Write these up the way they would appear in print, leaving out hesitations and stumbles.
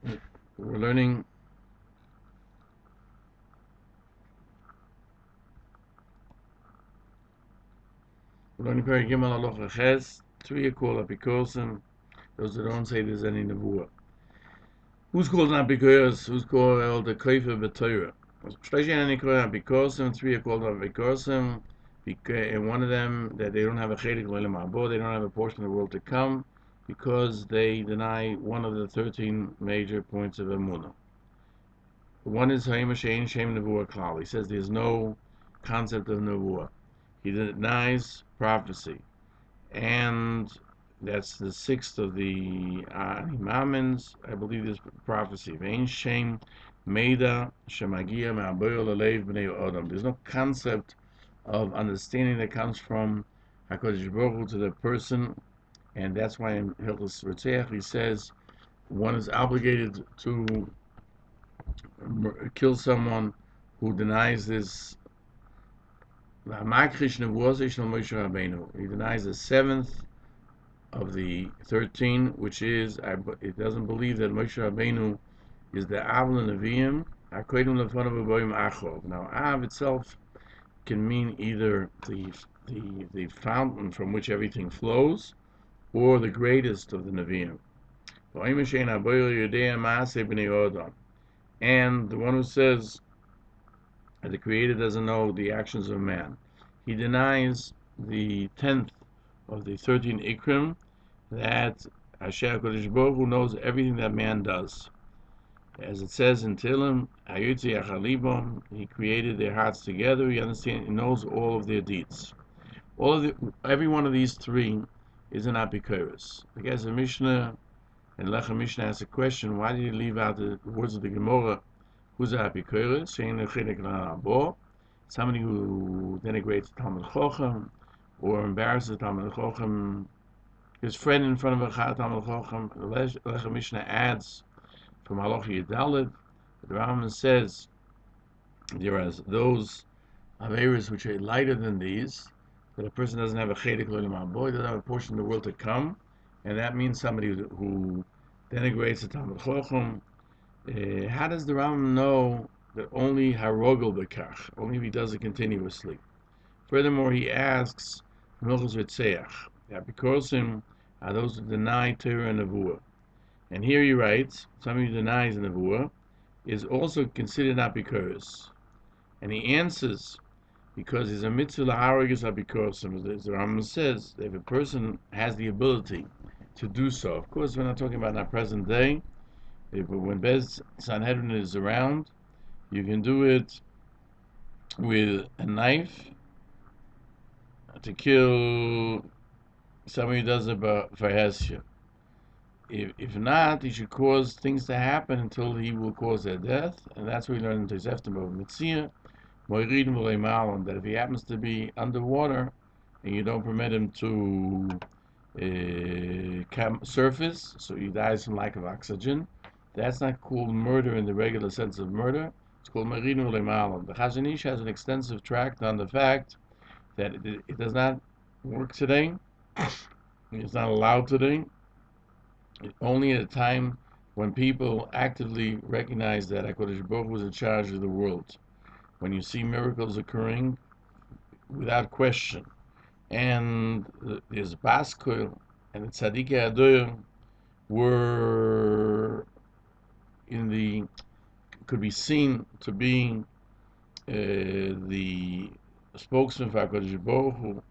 We're learning Perek Gimel Halacha Ches. Three are called Apikosim. Those that don't say there's any Nevuah. Who's called an Apikosim? Who's called the Koifer B'Torah? Especially any called Apikosim. Three are called Apikosim. And one of them that they don't have a Chedik L'Olam Haba, they don't have a portion of the world to come, because they deny one of the 13 major points of Emunah. One is Hayim Shein Shem Nevuah Klal. He says there's no concept of Nevuah. He denies prophecy, and that's the sixth of the Imamins. I believe this prophecy. Vein Shem Meida Shemagia Ma'aboyol Alev Bnei Odom. There's no concept of understanding that comes from Hakadosh Baruch Hu to the person, and that's why in Hilchos Tshuva he says one is obligated to kill someone who denies this. He denies the seventh of the 13, which is it doesn't believe that Moshe Rabbeinu is the Av Nevi'im. Now, Av itself can mean either the fountain from which everything flows, or the greatest of the Nevi'im. And the one who says that the Creator doesn't know the actions of man, he denies the 10th of the 13 Ikrim, that Hashem HaKadosh Baruch Hu knows everything that man does. As it says in Tehillim, he created their hearts together. He knows all of their deeds. Every one of these three is an apikoros. I guess the Mishnah and Lechem Mishnah asks a question: why did you leave out the words of the Gemara? Who's an apikoros? Somebody who denigrates the Talmud Chochem or embarrasses the Talmud Chochem, his friend in front of a Talmud Chochem. The Lechem Mishnah adds from Halacha Yudalid, the Rambam says there are those Averis which are lighter than these, that a person doesn't have a Chedik L'Olam Haba, doesn't have a portion of the world to come, and that means somebody who denigrates the Talmud Chochem. How does the Rambam know that only Harogel Bekach, only if he does it continuously? Furthermore, he asks, Hilchos Tshuva, that because him are those who deny Torah and Nevuah. And here he writes, somebody who denies the Nevuah is also considered apikoros. And he answers, because he's a mitzvah l'haragis apikosim. As the Rambam says, if a person has the ability to do so, of course we're not talking about in our present day, when Bez Sanhedrin is around, you can do it with a knife to kill somebody who does it for Hesya. If not, he should cause things to happen until he will cause their death, and that's what we learn in Toseftim of Mitzvah, that if he happens to be underwater and you don't permit him to surface, so he dies from lack of oxygen, that's not called murder in the regular sense of murder. It's called Meridim Uleimalam. The Chazon Ish has an extensive tract on the fact that it does not work today. It's not allowed today. Only at a time when people actively recognize that HaKadosh Baruch Hu was in charge of the world. When you see miracles occurring without question, and there's Baskul and the Tzadikei Adoyim were could be seen to be the spokesman for HaKadosh Baruch Hu.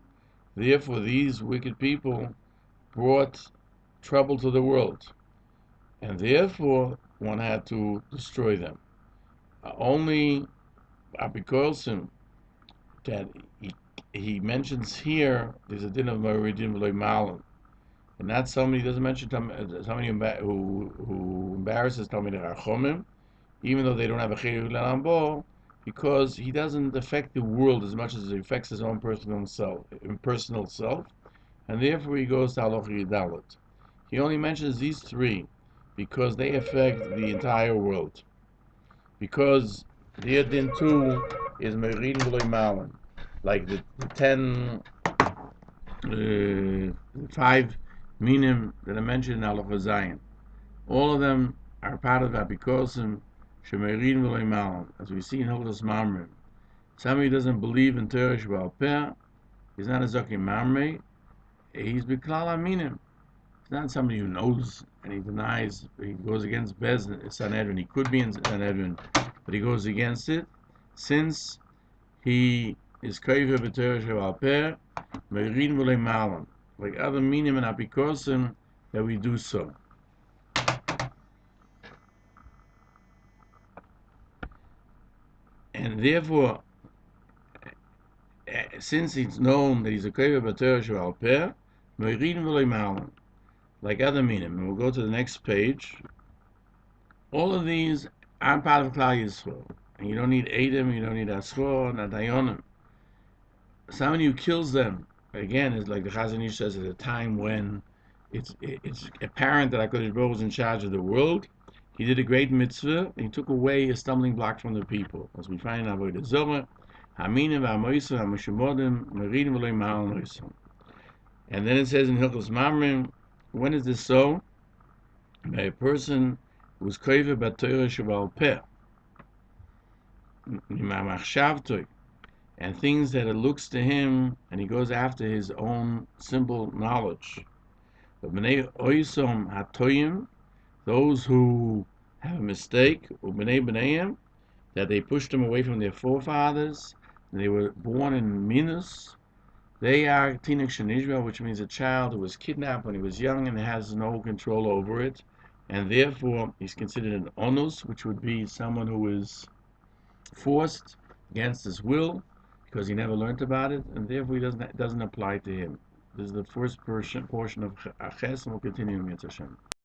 Therefore, these wicked people brought trouble to the world, and therefore one had to destroy them. Only Apikosim that he mentions here, there's a din of Meridim Malam, and not somebody, doesn't mention somebody who embarrasses Talmidei Chachomim, even though they don't have a Chedik L'Olam Haba, because he doesn't affect the world as much as he affects his own personal self, and therefore he goes to Halacha Yudalid. He only mentions these three because they affect the entire world. Because their din too is Meridim V'lo Malam, like the 5 minim that are mentioned in Halacha Zayin. All of them are part of Apikosim, Shemerin V'Loi Malam, as we see in Hilchos Mamre. Somebody who doesn't believe in Torah Sheba'al Peh, he's not a Zoki Mamre, he's B'Klal Aminim. He's not somebody who knows and he denies, he goes against Bez Sanhedrin. He could be in Sanhedrin, but he goes against it, since he is Koiver B'Torah Sheba'al Peh, Merin V'Loi Malam, like other Minim and Apikosim, that we do so. And therefore, since it's known that he's a Koiver B'Torah Sheba'al Peh, Merin V'Loi Malam, like other Minim. And we'll go to the next page. All of these are part of Klal Yisrael. And you don't need Edom, you don't need Aschor, not Dayonim. Somebody who kills them, again, is like the Chazon Ish says, at a time when it's apparent that HaKadosh Baruch Hu was in charge of the world. He did a great mitzvah, and he took away a stumbling block from the people. As we find in Avodah Zorah, Haminim v'Amoisim v'Amoshemodim Merin V'Loi Ma'al Noisim. And then it says in Hilchos Mamrim, when is this so? By a person who's koiver b'Torah Sheba'al Peh, mimamachshavtoi, and things that it looks to him, and he goes after his own simple knowledge. But b'nei oisom hatoyim, those who have a mistake, or b'nei b'neiim, that they pushed them away from their forefathers, they were born in Minus, they are Tinuk Shenishba, which means a child who was kidnapped when he was young and has no control over it, and therefore he's considered an onus, which would be someone who is forced against his will because he never learned about it, and therefore it doesn't apply to him. This is the first portion of Aches, and we'll continue in Mitzvah Hashem.